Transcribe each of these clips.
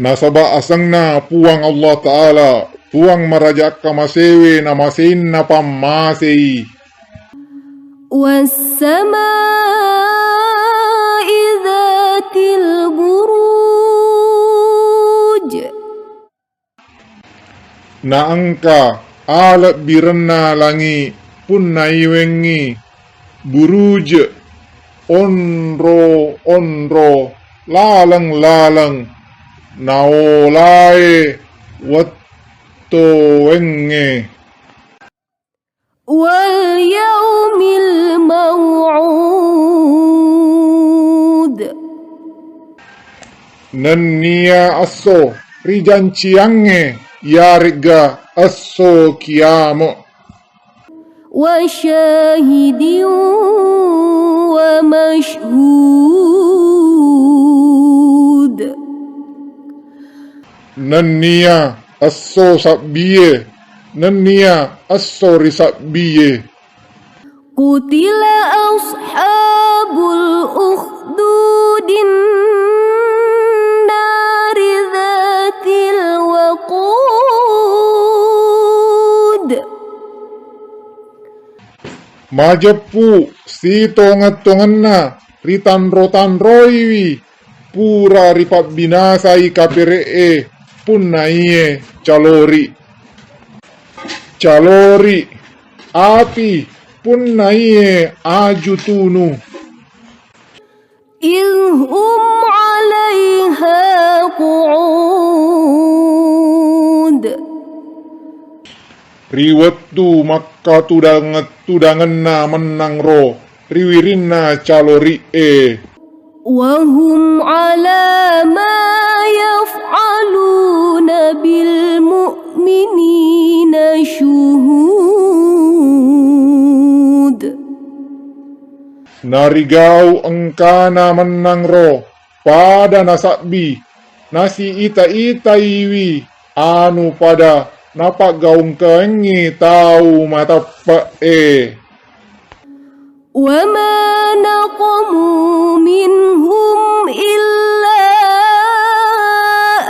Nasaba asangna puang Allah Ta'ala, puang marajaka masewe na masin na pamasei. Wassama'i dhatil buruj. Na angka alat biranna langi pun naiwengi buruj onro lalang naolae watto wenge Wal yaumil maw'ud. nannia asso rijanciange yariga asso kiamo Wa syahidin wa mashhud. nannia asso sabbiye nannia asso risabbiye Qutila ashabul ukhdudin nari dhatil waqud. Majepu si tongat-tonganna ritanro-tanroiwi pura ripat binasai kaperee punnaiye calori api punnaiye ajutunu Ilhum 'alaiha qu'ud. riwettu makka tudanganna menang ro riwirinna calori Wahum 'ala ma yaf'aluna bil mu'minina syuhud. narigau engkana menang ro pada nasakbi nasi ita-itaiwi anu pada napak gaung kengi tau matappa Wa ma naqamu minhum illa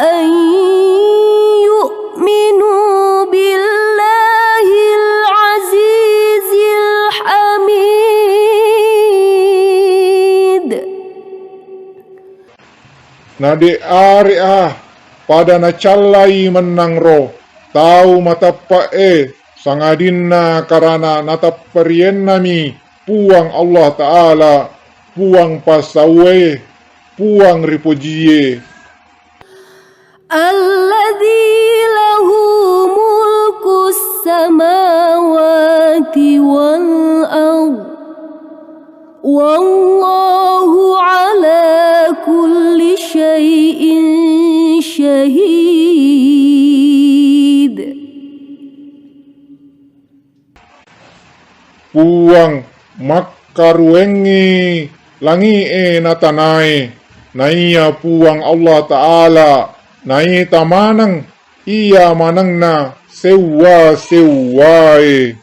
an yu'minu billahil azizil hamid. nade ari pada nacallai menang ro tau matappa sangadinna karana natapparien nami puang Allah Ta'ala puang pasawe puang ripojie Alladzi lahu mulkus samawati wal ard. Wallahu ala kulli syai'in syahid. puang makkaruengi langi natanai naiya puang Allah Ta'ala nai tamanang iya manangna sewa-sewae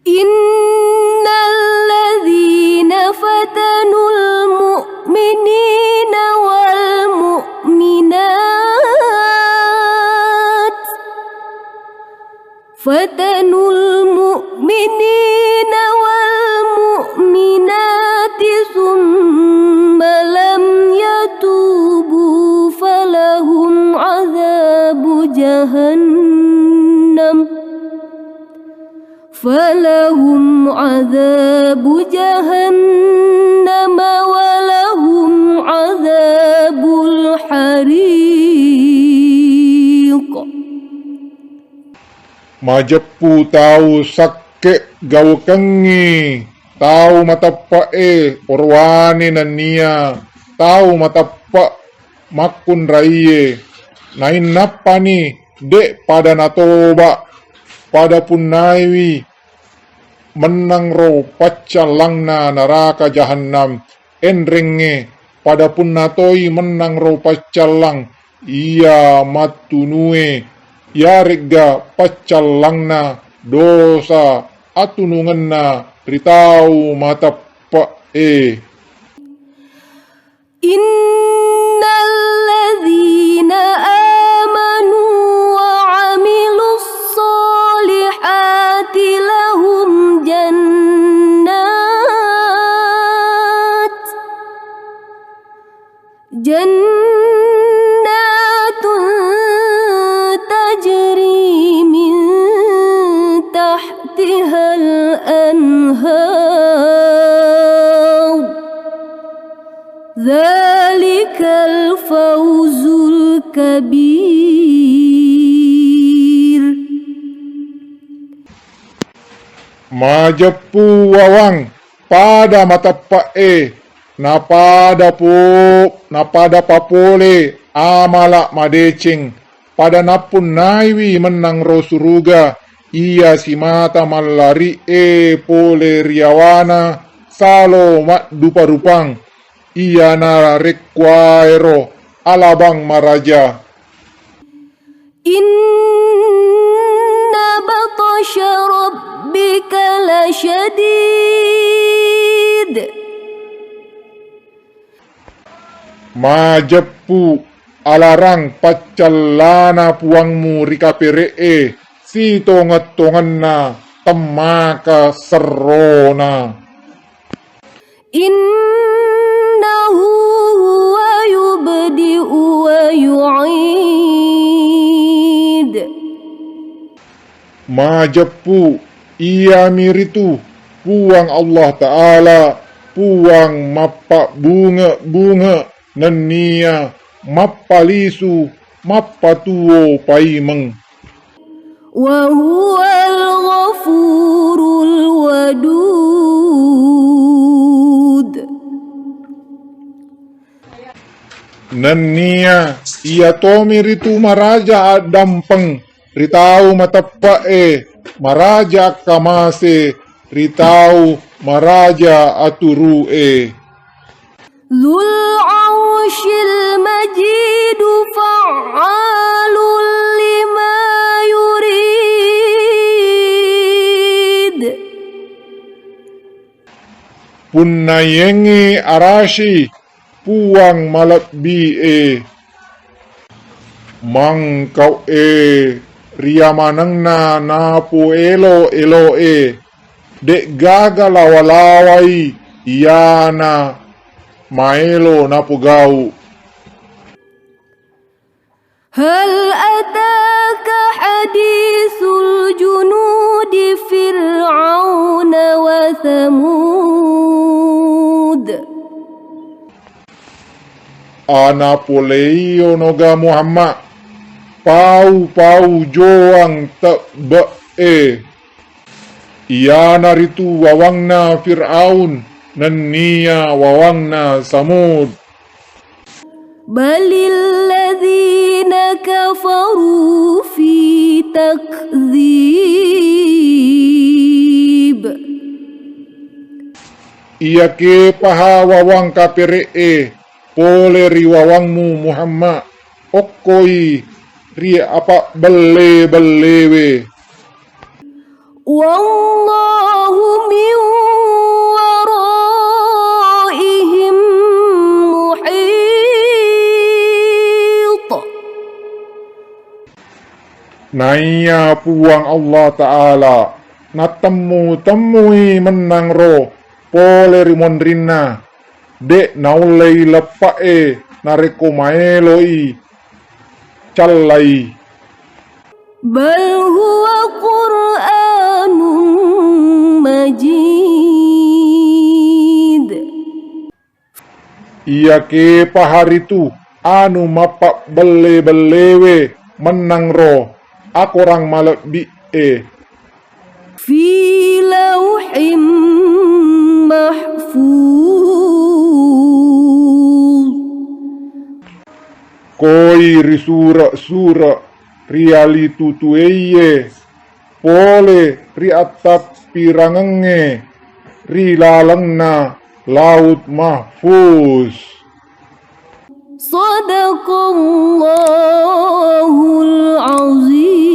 Innal ladzina fatanul mu'minina wal mu'minat thumma lam yatubu falahum adzabu jahannam walahum adzabul hariq. majepu tau sakke gau kengi tau matappa orwani nania tau matappa makun raiye nain nappani dek pada natoba pada punnaiwi menang ro paccalangna neraka jahannam enrenge pada punnatoi menang ro paccalang iya matunue yarigga paccalangna dosa atununganna ritau matappa Innal جنات تجري من تحتها الأنهار ذلك الفوز الكبير. Majepu wawang pada matapae napada papole amala madecing pada napun naiwi menang rosuruga ia si mata malari pole riawana salo mak dupa rupang ia na rekwaero alabang maraja. Inna batasha rabbika lasyadid. Majepu alarang pacalana puangmu rikaperee si tonget-tongenna temaka serona. Innahu huwa yubdi'u wa yu'id. Majepu ia miritu puang Allah Ta'ala puang mappa bunga-bunga nenia mappa lisu mappa tuo paimeng. Wa huwal ghafurul wadud. Nenia ia tomiritu maraja dampeng ritau matappae maraja kamase ritau maraja aturue. Dzul arsyil majid fa'alul lima yurid. Punnayengi arashi puang malabbi mangkau riamanangna napu elo dek gaga lawalawai iana maelo napu gau. Hal ataka hadithul junudi fir'auna wa thamud. Ana poleio noga Muhammad pau joang tebe ia naritu wawangna Fir'aun nania wawangna Samud. Balil ladzina kafaru fi takdzib. Ia ke paha wawang kapere pole riwawangmu Muhammad okoi ri apa belewe. Wallahu min waraihim muhit. Naya puang Allah Ta'ala temui menang roh pole rimondrina dek naulei lepae nareko maeloi callai. Bal huwa Qur'anun majid. Ia ke paharitu anu mapak belewe menang roh akorang malekbi Fi lauhim mahfuz. Koi risura riali tutueye pole ri atap pirangenge ri lalangna laut mahfuz. Sadaqallahul azim.